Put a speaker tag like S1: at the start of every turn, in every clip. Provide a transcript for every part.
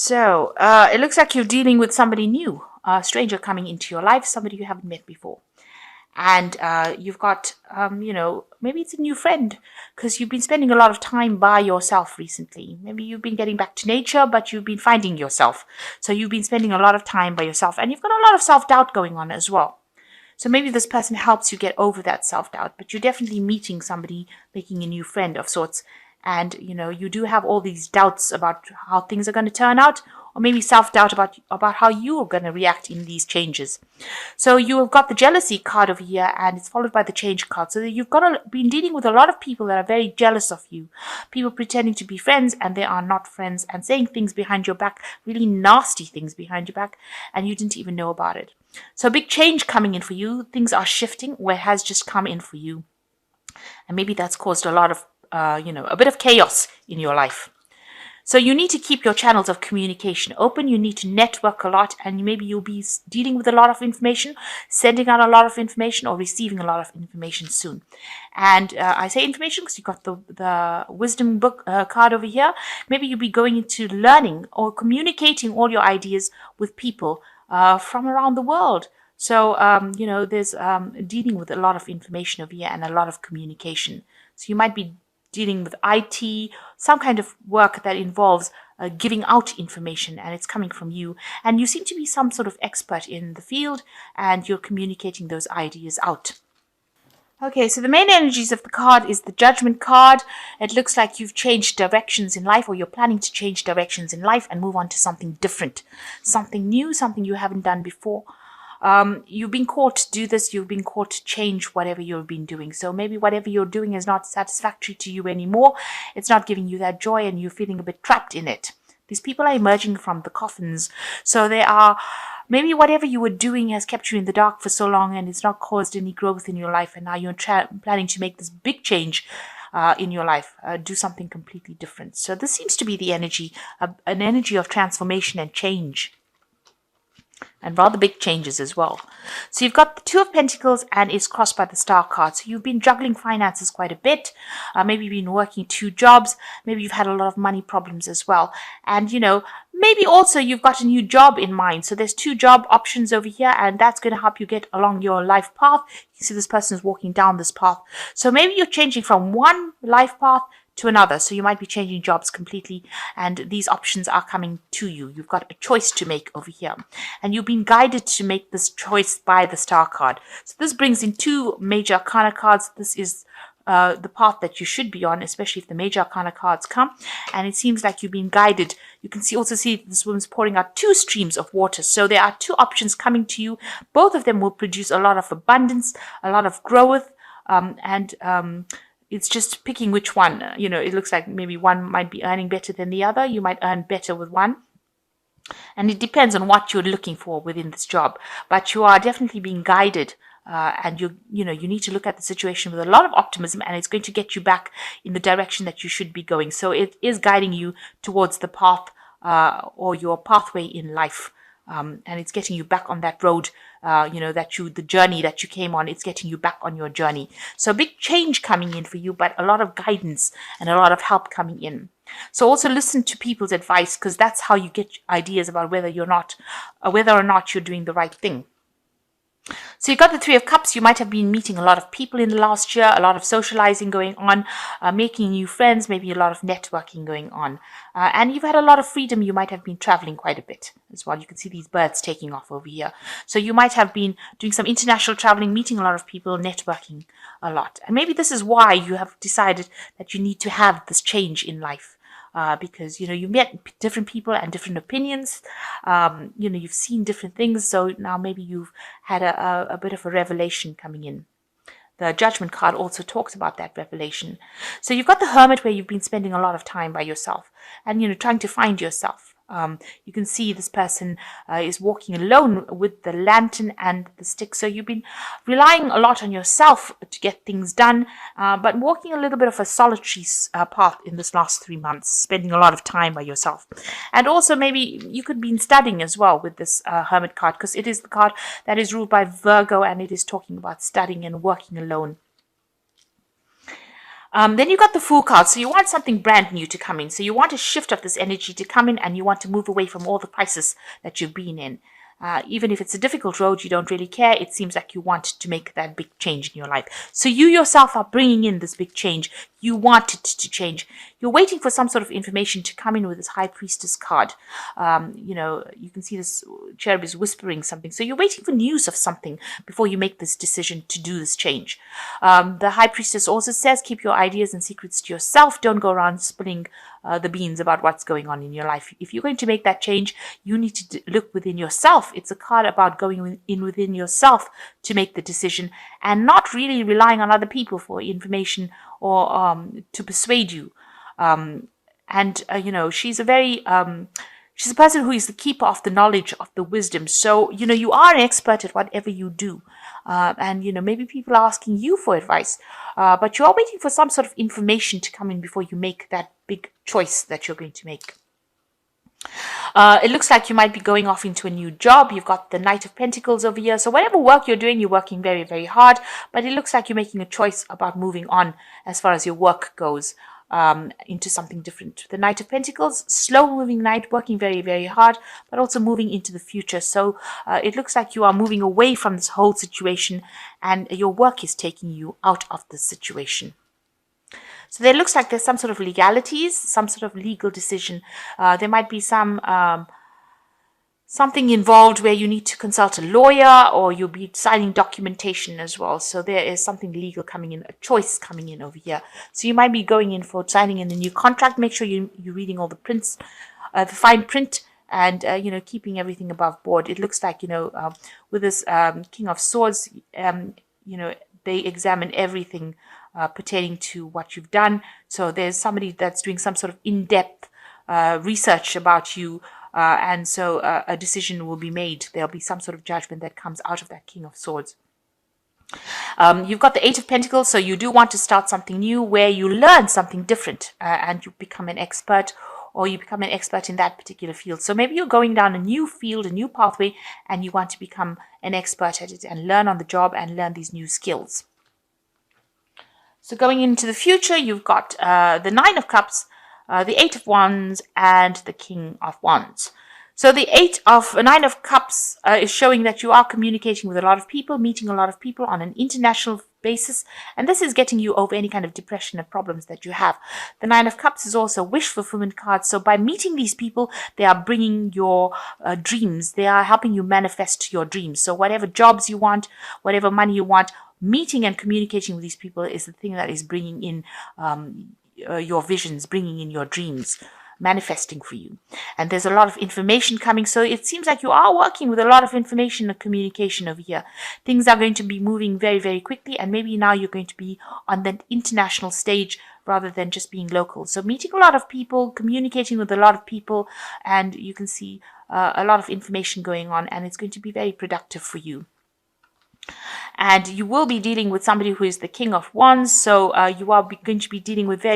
S1: So it looks like you're dealing with somebody new, a stranger coming into your life, somebody you haven't met before. And you've got, maybe it's a new friend because you've been spending a lot of time by yourself recently. Maybe you've been getting back to nature, but you've been finding yourself. So you've been spending a lot of time by yourself, and you've got a lot of self-doubt going on as well. So maybe this person helps you get over that self-doubt, but you're definitely meeting somebody, making a new friend of sorts. And, you do have all these doubts about how things are going to turn out, or maybe self-doubt about how you are going to react in these changes. So you have got the jealousy card over here, and it's followed by the change card. So you've been dealing with a lot of people that are very jealous of you. People pretending to be friends, and they are not friends, and saying things behind your back, really nasty things behind your back, and you didn't even know about it. So a big change coming in for you. Things are shifting where it has just come in for you. And maybe that's caused a lot of, a bit of chaos in your life. So you need to keep your channels of communication open. You need to network a lot, and maybe you'll be dealing with a lot of information, sending out a lot of information, or receiving a lot of information soon. And I say information because you've got the wisdom book card over here. Maybe you'll be going into learning or communicating all your ideas with people from around the world. So, there's dealing with a lot of information over here and a lot of communication. So you might be dealing with IT, some kind of work that involves giving out information, and it's coming from you. And you seem to be some sort of expert in the field, and you're communicating those ideas out. Okay, so the main energies of the card is the Judgment card. It looks like you've changed directions in life, or you're planning to change directions in life and move on to something different, something new, something you haven't done before. You've been called to do this. You've been called to change whatever you've been doing. So maybe whatever you're doing is not satisfactory to you anymore. It's not giving you that joy, and you're feeling a bit trapped in it. These people are emerging from the coffins. So they are, maybe whatever you were doing has kept you in the dark for so long, and it's not caused any growth in your life. And now you're planning to make this big change in your life, do something completely different. So this seems to be the energy, an energy of transformation and change, and rather big changes as well. So you've got the Two of Pentacles, and it's crossed by the Star card. So you've been juggling finances quite a bit. Maybe you've been working 2 jobs. Maybe you've had a lot of money problems as well. And, maybe also you've got a new job in mind. So there's 2 job options over here, and that's going to help you get along your life path. You can see this person is walking down this path. So maybe you're changing from one life path to another. So you might be changing jobs completely, and these options are coming to you. You've got a choice to make over here, and you've been guided to make this choice by the Star card. So this brings in 2 major arcana cards. This is the path that you should be on, especially if the major arcana cards come, and it seems like you've been guided. You can also see this woman's pouring out 2 streams of water. So there are 2 options coming to you. Both of them will produce a lot of abundance, a lot of growth, and it's just picking which one. It looks like maybe one might be earning better than the other. You might earn better with one. And it depends on what you're looking for within this job. But you are definitely being guided. And you need to look at the situation with a lot of optimism, and it's going to get you back in the direction that you should be going. So it is guiding you towards the path or your pathway in life. And it's getting you back on that road, the journey that you came on. It's getting you back on your journey. So big change coming in for you, but a lot of guidance and a lot of help coming in. So also listen to people's advice, because that's how you get ideas about whether or not you're doing the right thing. So you've got the 3 of Cups. You might have been meeting a lot of people in the last year, a lot of socializing going on, making new friends, maybe a lot of networking going on. And you've had a lot of freedom. You might have been traveling quite a bit as well. You can see these birds taking off over here. So you might have been doing some international traveling, meeting a lot of people, networking a lot. And maybe this is why you have decided that you need to have this change in life. Because you met different people and different opinions. You've seen different things, so now maybe you've had a bit of a revelation coming in. The Judgment card also talks about that revelation. So you've got the Hermit, where you've been spending a lot of time by yourself and trying to find yourself. You can see this person is walking alone with the lantern and the stick. So you've been relying a lot on yourself to get things done, but walking a little bit of a solitary path in this last 3 months, spending a lot of time by yourself. And also maybe you could be studying as well with this Hermit card, because it is the card that is ruled by Virgo, and it is talking about studying and working alone. Then you got the Fool card. So you want something brand new to come in. So you want a shift of this energy to come in, and you want to move away from all the crisis that you've been in. Even if it's a difficult road, you don't really care. It seems like you want to make that big change in your life. So you yourself are bringing in this big change. You want it to change. You're waiting for some sort of information to come in with this High Priestess card. You can see this cherub is whispering something. So you're waiting for news of something before you make this decision to do this change. The High Priestess also says, keep your ideas and secrets to yourself. Don't go around spilling the beans about what's going on in your life. If you're going to make that change, you need to look within yourself. It's a card about going in within yourself to make the decision and not really relying on other people for information or to persuade you. She's a very she's a person who is the keeper of the knowledge, of the wisdom. So, you are an expert at whatever you do. Maybe people are asking you for advice, but you are waiting for some sort of information to come in before you make that big choice that you're going to make. It looks like you might be going off into a new job. You've got the Knight of Pentacles over here. So whatever work you're doing, you're working very, very hard. But it looks like you're making a choice about moving on as far as your work goes. Into something different. The Knight of Pentacles, slow-moving knight, working very, very hard, but also moving into the future. So it looks like you are moving away from this whole situation, and your work is taking you out of the situation. So there looks like there's some sort of legalities, some sort of legal decision. There might be something involved where you need to consult a lawyer, or you'll be signing documentation as well. So there is something legal coming in, a choice coming in over here. So you might be going in for signing in a new contract. Make sure you're reading all the prints, the fine print, and keeping everything above board. It looks like with this King of Swords, they examine everything pertaining to what you've done. So there's somebody that's doing some sort of in-depth research about you. And so a decision will be made. There'll be some sort of judgment that comes out of that King of Swords. You've got the Eight of Pentacles, so you do want to start something new where you learn something different and you become an expert, or you become an expert in that particular field. So maybe you're going down a new field, a new pathway, and you want to become an expert at it and learn on the job and learn these new skills. So going into the future, you've got the Nine of Cups, the Eight of Wands, and the King of Wands. So the Nine of Cups is showing that you are communicating with a lot of people, meeting a lot of people on an international basis, and this is getting you over any kind of depression and problems that you have. The Nine of Cups is also a wish fulfillment card. So by meeting these people, they are bringing your dreams. They are helping you manifest your dreams. So whatever jobs you want, whatever money you want, meeting and communicating with these people is the thing that is bringing in your visions, bringing in your dreams, manifesting for you. And there's a lot of information coming. So it seems like you are working with a lot of information and communication over here. Things are going to be moving very, very quickly. And maybe now you're going to be on the international stage rather than just being local. So meeting a lot of people, communicating with a lot of people, and you can see a lot of information going on, and it's going to be very productive for you. And you will be dealing with somebody who is the King of Wands. So you are going to be dealing with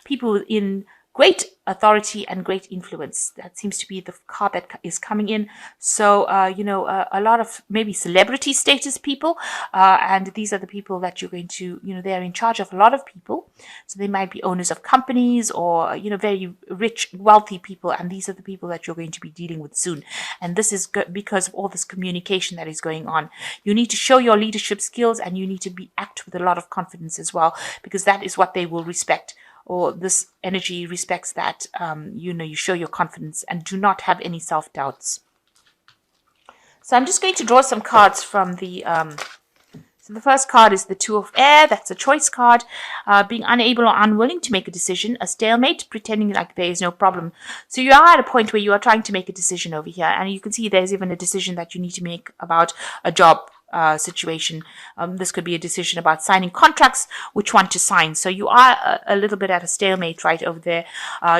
S1: people in great authority and great influence. That seems to be the card that is coming in. So, a lot of maybe celebrity status people. And these are the people that you're going to, they're in charge of a lot of people. So they might be owners of companies or, very rich, wealthy people. And these are the people that you're going to be dealing with soon. And this is because of all this communication that is going on. You need to show your leadership skills, and you need to act with a lot of confidence as well, because that is what they will respect. Or this energy respects that, you show your confidence and do not have any self-doubts. So I'm just going to draw some cards from the... So the first card is the Two of Air. That's a choice card. Being unable or unwilling to make a decision. A stalemate, pretending like there is no problem. So you are at a point where you are trying to make a decision over here. And you can see there's even a decision that you need to make about a job situation. This could be a decision about signing contracts, which one to sign. So you are a little bit at a stalemate right over there.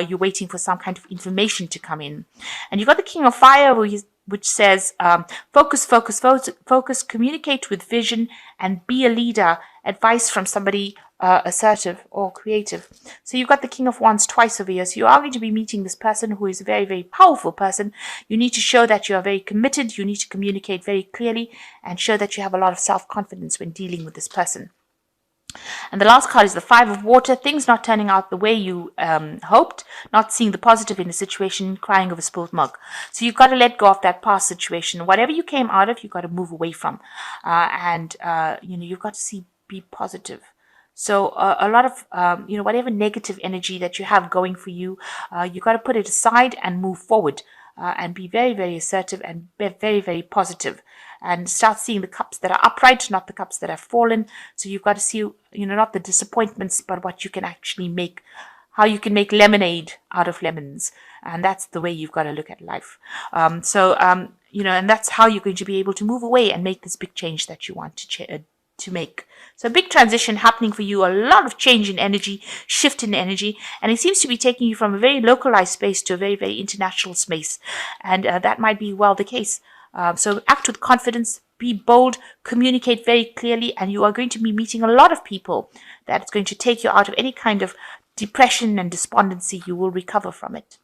S1: You're waiting for some kind of information to come in. And you've got the King of Fire, which says focus, focus, focus, communicate with vision, and be a leader. Advice from somebody assertive or creative. So you've got the King of Wands twice over here. So you are going to be meeting this person who is a very, very powerful person. You need to show that you are very committed. You need to communicate very clearly and show that you have a lot of self-confidence when dealing with this person. And the last card is the Five of Water. Things not turning out the way you hoped, not seeing the positive in the situation, crying over spilled milk. So you've got to let go of that past situation. Whatever you came out of, you've got to move away from. You've got to be positive. So a lot of, whatever negative energy that you have going for you, you got to put it aside and move forward, and be very, very assertive and be very, very positive, and start seeing the cups that are upright, not the cups that have fallen. So you've got to see, not the disappointments, but what you can actually make, how you can make lemonade out of lemons. And that's the way you've got to look at life. And that's how you're going to be able to move away and make this big change that you want to make. So a big transition happening for you, a lot of change in energy, shift in energy, and it seems to be taking you from a very localized space to a very, very international space. And that might be well the case. So act with confidence, be bold, communicate very clearly, and you are going to be meeting a lot of people that's going to take you out of any kind of depression and despondency. You will recover from it.